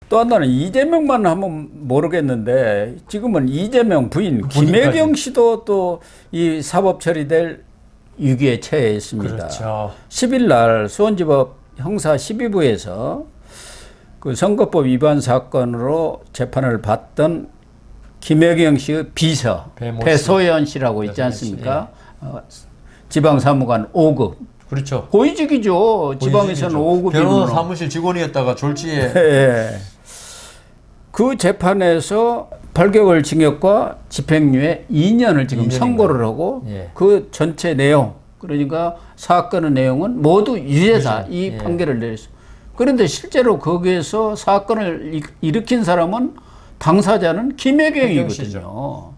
또 하나는 이재명만 하면 모르겠는데 지금은 이재명 부인 김혜경 씨도 또 이 사법 처리될 위기에 처해 있습니다. 그렇죠. 10일 날 수원지법 형사 12부에서 그 선거법 위반 사건으로 재판을 받던 김혜경 씨의 비서 배소연 씨라고 있지 않습니까? 예. 지방사무관 5급. 그렇죠. 고위직이죠. 지방에서는 5급이면. 변호사 사무실 직원이었다가 졸지에. 예. 그 재판에서 8개월 징역과 집행유예 2년을 지금 선고를 하고 예. 그 전체 내용 그러니까 사건의 내용은 모두 유죄다 이 예. 판결을 내렸어요. 그런데 실제로 거기에서 사건을 일으킨 사람은 당사자는 김혜경이거든요.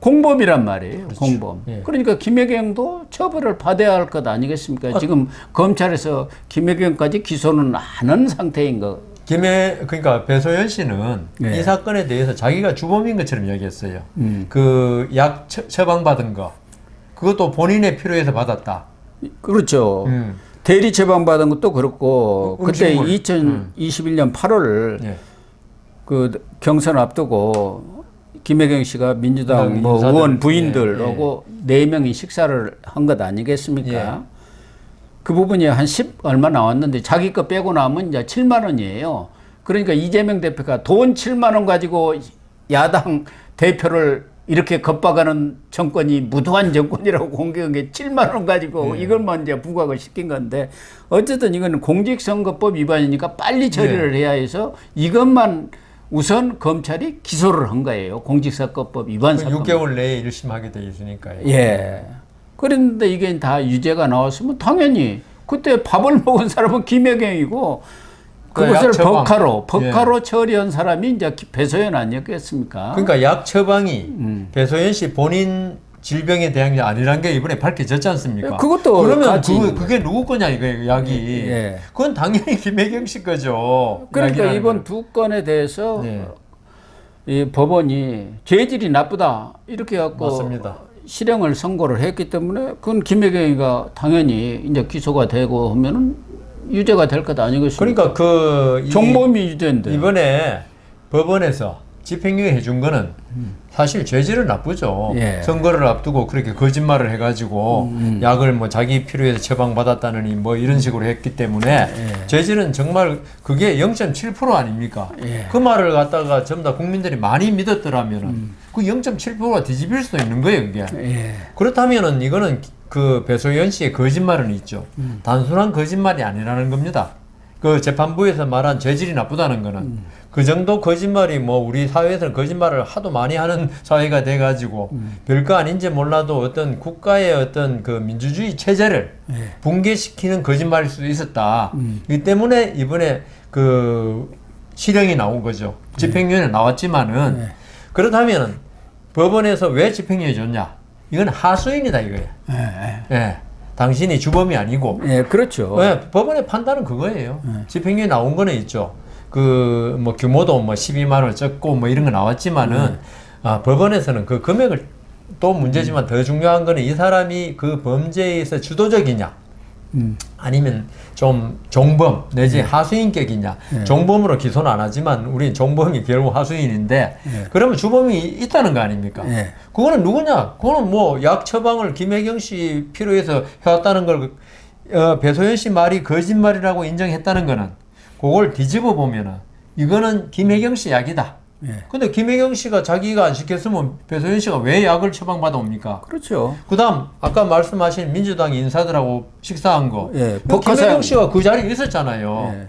공범이란 말이에요. 그렇죠. 공범. 예. 그러니까 김혜경도 처벌을 받아야 할 것 아니겠습니까? 지금 검찰에서 김혜경까지 기소는 안 한 상태인 거. 그러니까 배소연 씨는 예. 이 사건에 대해서 자기가 주범인 것처럼 이야기했어요. 그 약 처방받은 거 그것도 본인의 필요해서 받았다. 그렇죠. 대리 처방받은 것도 그렇고 그때 음식물. 2021년 8월 예. 그 경선 앞두고 김혜경 씨가 민주당 뭐 인사들. 의원 부인들하고 네 명이 식사를 한 것 아니겠습니까? 예. 그 부분이 한 10 얼마 나왔는데 자기 거 빼고 나면 이제 7만 원이에요. 그러니까 이재명 대표가 돈 7만 원 가지고 야당 대표를 이렇게 겁박하는 정권이 무도한 정권이라고 공격한 게 7만 원 가지고 이것만 이제 부각을 시킨 건데 어쨌든 이거는 공직선거법 위반이니까 빨리 처리를 해야 해서 이것만 우선 검찰이 기소를 한 거예요. 공직선거법 위반 사건. 6개월 내에 1심하게 돼 있으니까요. 예. 그런데 이게 다 유죄가 나왔으면 당연히 그때 밥을 먹은 사람은 김혜경이고 그것을 법카로 처리한 사람이 이제 배소연 아니었겠습니까? 그러니까 약 처방이 배소연 씨 본인 질병에 대한 게 아니란 게 이번에 밝혀졌지 않습니까? 그것도 그러면 그게 누구 거냐 이거 약이. 예. 그건 당연히 김혜경 씨 거죠. 그러니까 이번 두 건에 대해서 이 법원이 죄질이 나쁘다 이렇게 갖고 맞습니다. 실형을 선고를 했기 때문에 그건 김혜경이가 당연히 이제 기소가 되고 하면은 유죄가 될 것 아니겠습니까? 그러니까 정범이 유죄인데 이번에 법원에서 집행유예 해준 거는 사실 죄질은 나쁘죠. 예. 선거를 앞두고 그렇게 거짓말을 해가지고 약을 뭐 자기 필요해서 처방받았다느니 뭐 이런 식으로 했기 때문에 죄질은 정말 그게 0.7% 아닙니까? 그 말을 갖다가 전부 다 국민들이 많이 믿었더라면은 그 0.7%가 뒤집힐 수도 있는 거예요, 그게. 그렇다면은 이거는 그 배소연 씨의 거짓말은 있죠. 단순한 거짓말이 아니라는 겁니다. 그 재판부에서 말한 죄질이 나쁘다는 거는 그 정도 거짓말이 뭐 우리 사회에서는 거짓말을 하도 많이 하는 사회가 돼가지고 별거 아닌지 몰라도 어떤 국가의 어떤 그 민주주의 체제를 붕괴시키는 거짓말일 수도 있었다. 이 때문에 이번에 그 실형이 나온 거죠. 집행유예는 나왔지만은 그렇다면은 법원에서 왜 집행유예 줬냐? 이건 하수인이다 이거예요. 예. 당신이 주범이 아니고. 예, 그렇죠. 네, 법원의 판단은 그거예요. 집행유예 나온 거는 있죠. 그 뭐 규모도 뭐 12만 원 적고 뭐 이런 거 나왔지만은 법원에서는 그 금액을 또 문제지만 더 중요한 거는 이 사람이 그 범죄에서 주도적이냐 아니면 좀 종범 내지 하수인격이냐. 종범으로 기소는 안 하지만 우리 종범이 결국 하수인인데 그러면 주범이 있다는 거 아닙니까? 그거는 누구냐? 그거는 뭐 약 처방을 김혜경 씨 필요해서 해왔다는 걸 배소연 씨 말이 거짓말이라고 인정했다는 거는 그걸 뒤집어 보면은 이거는 김혜경 씨 약이다. 근데 김혜경 씨가 자기가 안 시켰으면 배소연 씨가 왜 약을 처방받아 옵니까? 그렇죠. 그다음 아까 말씀하신 민주당 인사들하고 식사한 거. 법카사용. 김혜경 씨가 그 자리에 있었잖아요.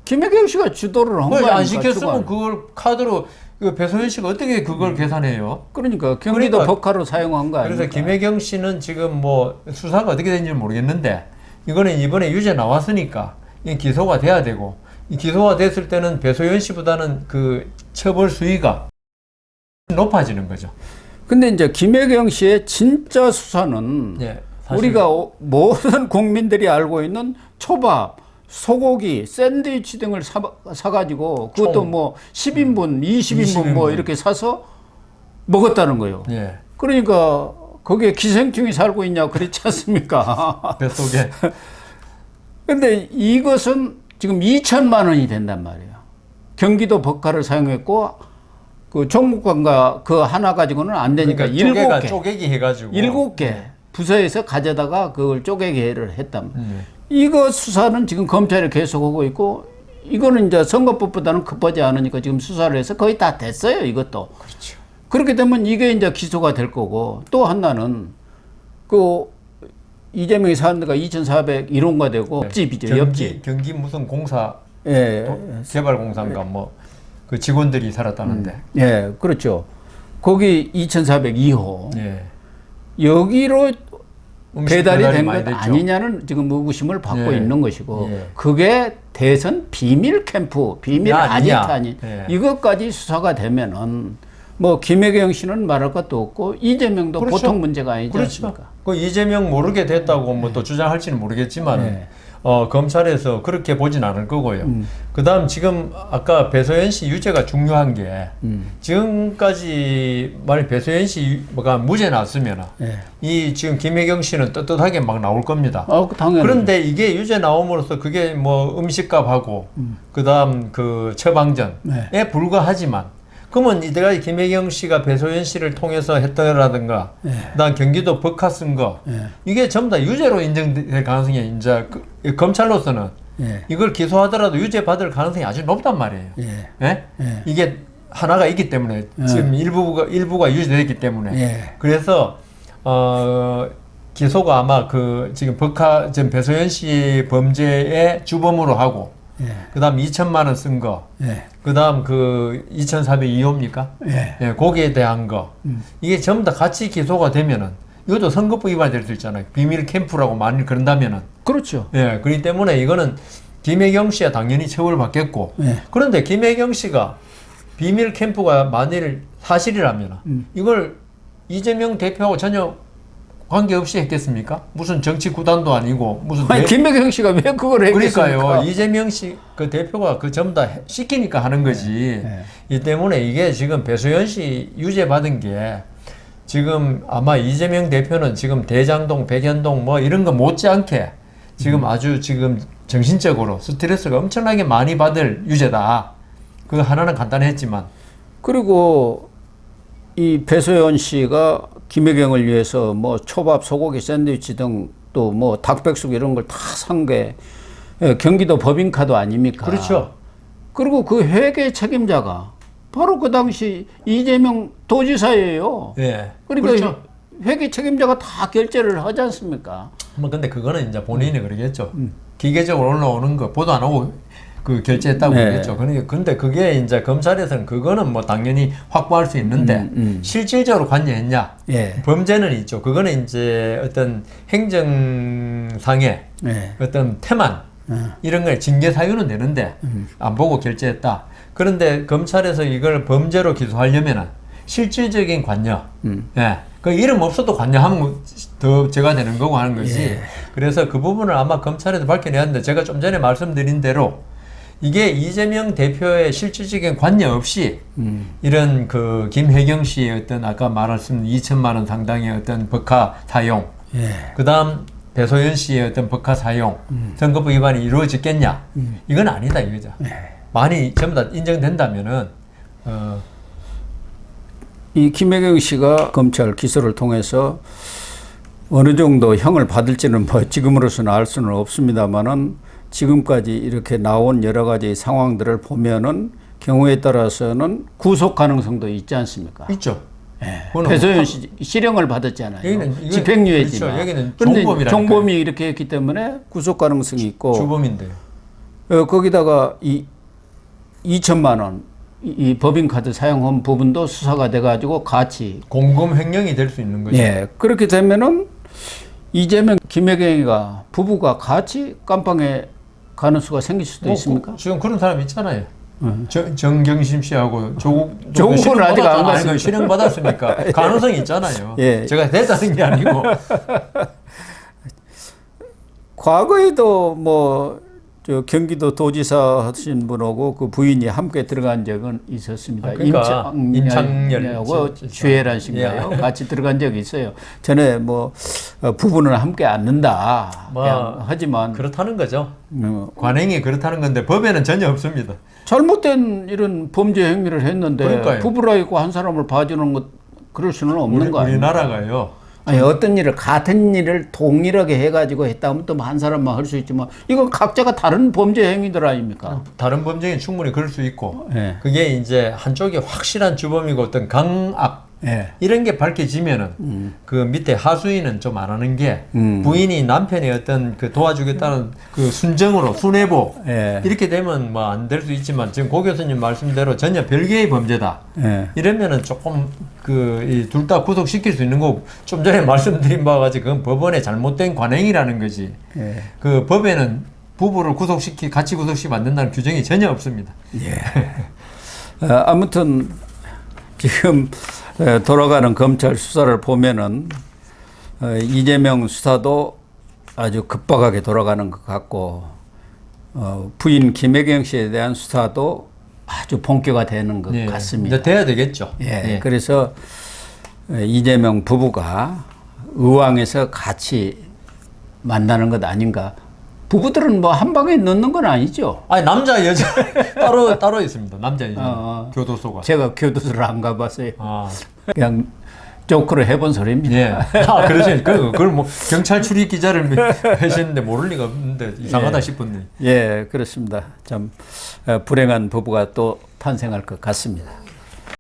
김혜경 씨가 주도를 한 거야. 안 시켰으면 그걸 카드로 배소연 씨가 어떻게 그걸 계산해요? 그러니까 경기도 법카로 사용한 거 아니에요? 그래서 김혜경 씨는 지금 뭐 수사가 어떻게 되는지 모르겠는데 이거는 이번에 유죄 나왔으니까 이 기소가 돼야 되고 이 기소가 됐을 때는 배소연 씨보다는 그 처벌 수위가 높아지는 거죠. 근데 이제 김혜경 씨의 진짜 수사는 우리가 모든 국민들이 알고 있는 초밥, 소고기, 샌드위치 등을 사가지고 그것도 뭐 10인분, 20인분 뭐 이렇게 사서 먹었다는 거예요. 그러니까 거기에 기생충이 살고 있냐고 그랬지 않습니까? 뱃속에. 근데 이것은 지금 2천만 원이 된단 말이에요. 경기도 법카를 사용했고 그 종목관과 그 하나 가지고는 안 되니까 그러니까 7개 쪼개기 해가지고 7개 부서에서 가져다가 그걸 쪼개기를 했다. 이거 수사는 지금 검찰이 계속하고 있고 이거는 이제 선거법보다는 급하지 않으니까 지금 수사를 해서 거의 다 됐어요. 이것도. 그렇죠. 그렇게 되면 이게 이제 기소가 될 거고 또 하나는 그 이재명이 사는 데가 2,401호가 되고 옆집이죠. 옆집. 경기 무슨 공사 예. 개발공사인가 뭐 그 직원들이 살았다는데. 예, 그렇죠. 거기 2,402호. 예. 여기로 배달이 된 것 됐죠. 아니냐는 지금 의구심을 받고 예. 있는 것이고 예. 그게 대선 비밀 캠프, 비밀 아니냐 아닌 예. 이것까지 수사가 되면은 뭐 김혜경 씨는 말할 것도 없고 이재명도 그렇죠. 보통 문제가 아니지 그렇죠. 않습니까? 그 이재명 모르게 됐다고 뭐 또 주장할지는 모르겠지만 네. 검찰에서 그렇게 보진 않을 거고요. 그다음 지금 아까 배소연 씨 유죄가 중요한 게 지금까지 만약 배소연 씨가 무죄 났으면 네. 이 지금 김혜경 씨는 떳떳하게 막 나올 겁니다. 당연히. 그런데 이게 유죄 나옴으로써 그게 뭐 음식값하고 그다음 그 처방전에 네. 불과하지만 그러면 이때까지 김혜경 씨가 배소연 씨를 통해서 했더라든가 그다음 경기도 법카 쓴 거 이게 전부 다 유죄로 인정될 가능성이 이제 검찰로서는 이걸 기소하더라도 유죄 받을 가능성이 아주 높단 말이에요. 예? 이게 하나가 있기 때문에 지금 일부가 유죄됐기 때문에 그래서 기소가 아마 그 지금 법카 지금 배소연 씨 범죄의 주범으로 하고 그다음 2천만 원 쓴 거, 그다음 그 2,402호입니까? 거기에 대한 거 이게 전부 다 같이 기소가 되면은 이것도 선거법 위반이 될 수 있잖아요. 비밀 캠프라고 만일 그런다면은 그렇죠. 그렇기 때문에 이거는 김혜경 씨야 당연히 처벌을 받겠고 그런데 김혜경 씨가 비밀 캠프가 만일 사실이라면 이걸 이재명 대표하고 전혀 관계없이 했겠습니까? 무슨 정치 구단도 아니고 무슨 아니, 김혜경 씨가 왜 그걸 했겠습니까? 그러니까요. 이재명 씨 그 대표가 그 전부 다 시키니까 하는 거지. 이 때문에 이게 지금 배수연 씨 유죄 받은 게 지금 아마 이재명 대표는 지금 대장동, 백현동 뭐 이런 거 못지않게 지금 아주 지금 정신적으로 스트레스가 엄청나게 많이 받을 유죄다. 그 하나는 간단했지만 그리고 이 배소연 씨가 김혜경을 위해서 뭐 초밥, 소고기 샌드위치 등 또 뭐 닭백숙 이런 걸 다 산 게 경기도 법인카드 아닙니까? 그렇죠. 그리고 그 회계 책임자가 바로 그 당시 이재명 도지사예요. 그러니까 그렇죠. 회계 책임자가 다 결제를 하지 않습니까? 뭐 근데 그거는 이제 본인이 그러겠죠. 기계적으로 올라오는 거 보도 안 하고 그 결제했다고 그러겠죠. 그러니까 근데 그게 이제 검찰에서는 그거는 뭐 당연히 확보할 수 있는데 실질적으로 관여했냐? 범죄는 있죠. 그거는 이제 어떤 행정상의 어떤 태만 이런 걸 징계 사유는 되는데 안 보고 결제했다. 그런데 검찰에서 이걸 범죄로 기소하려면은 실질적인 관여, 그 이름 없어도 관여하면 더 죄가 되는 거고 하는 거지. 그래서 그 부분을 아마 검찰에서 밝혀내야 하는데 제가 좀 전에 말씀드린 대로 이게 이재명 대표의 실질적인 관여 없이 이런 그 김혜경 씨의 어떤 아까 말했던 2천만 원 상당의 어떤 법카 사용, 그다음 배소연 씨의 어떤 법카 사용, 선거법 위반이 이루어졌겠냐? 이건 아니다 이거죠. 많이 전부 다 인정된다면은 이 김혜경 씨가 검찰 기소를 통해서 어느 정도 형을 받을지는 뭐 지금으로서는 알 수는 없습니다만은 지금까지 이렇게 나온 여러 가지 상황들을 보면은 경우에 따라서는 구속 가능성도 있지 않습니까? 있죠. 배소연 씨 실형을 받았잖아요. 여기는 집행유예지만. 그렇죠. 여기는 그런데 종범이라니까요. 종범이 이렇게 했기 때문에 구속 가능성이 있고 주범인데요. 거기다가 이 2천만 원 이 법인카드 사용한 부분도 수사가 돼가지고 같이 공금 횡령이 될 수 있는 거죠. 그렇게 되면은 이재명, 김혜경이가 부부가 같이 깜빵에 가는 수가 생길 수도 있습니까? 지금 그런 사람 있잖아요. 정경심 씨하고 조국은 아직 안 갔습니다. 실형 받았으니까 가능성이 있잖아요. 예. 제가 됐다는 게 아니고. 과거에도 뭐 저 경기도 도지사 하신 분하고 그 부인이 함께 들어간 적은 있었습니다. 아, 그러니까 임창렬하고 주혜란 씨인가요? 같이 들어간 적이 있어요. 전에 뭐 부부는 함께 앉는다. 뭐 하지만 그렇다는 거죠. 관행이 그렇다는 건데 법에는 전혀 없습니다. 잘못된 이런 범죄 행위를 했는데 그러니까요. 부부라 있고 한 사람을 봐주는 것 그럴 수는 없는 거 아니에요? 우리나라가요. 아니 어떤 일을 같은 일을 동일하게 해가지고 했다면 또 한 사람만 할 수 있지만 이건 각자가 다른 범죄 행위들 아닙니까? 다른 범죄는 충분히 그럴 수 있고 예. 그게 이제 한쪽이 확실한 주범이고 어떤 강악 예. 이런 게 밝혀지면은 그 밑에 하수인은 좀 안 하는 게 부인이 남편의 어떤 그 도와주겠다는 그 순정으로 순애보 예. 이렇게 되면 뭐 안 될 수 있지만 지금 고 교수님 말씀대로 전혀 별개의 범죄다. 예. 이러면은 조금 그 둘 다 구속시킬 수 있는 거고 좀 전에 말씀드린 바와 같이 그건 법원의 잘못된 관행이라는 거지. 예. 그 법에는 부부를 같이 구속시키면 안 된다는 규정이 전혀 없습니다. 아무튼 지금 돌아가는 검찰 수사를 보면은 이재명 수사도 아주 급박하게 돌아가는 것 같고 부인 김혜경 씨에 대한 수사도 아주 본격화되는 것 같습니다. 이제 돼야 되겠죠. 예. 그래서 이재명 부부가 의왕에서 같이 만나는 것 아닌가. 부부들은 뭐 한 방에 넣는 건 아니죠. 아니 남자 여자 따로 있습니다. 남자 여자 교도소가. 제가 교도소를 안 가봤어요. 아. 그냥 조크로 해본 소리입니다. 예. 아 그러시. 그걸 뭐 경찰 출입 기자를 하시는데 모를 리가 없는데 이상하다 싶었네. 예, 그렇습니다. 참 불행한 부부가 또 탄생할 것 같습니다.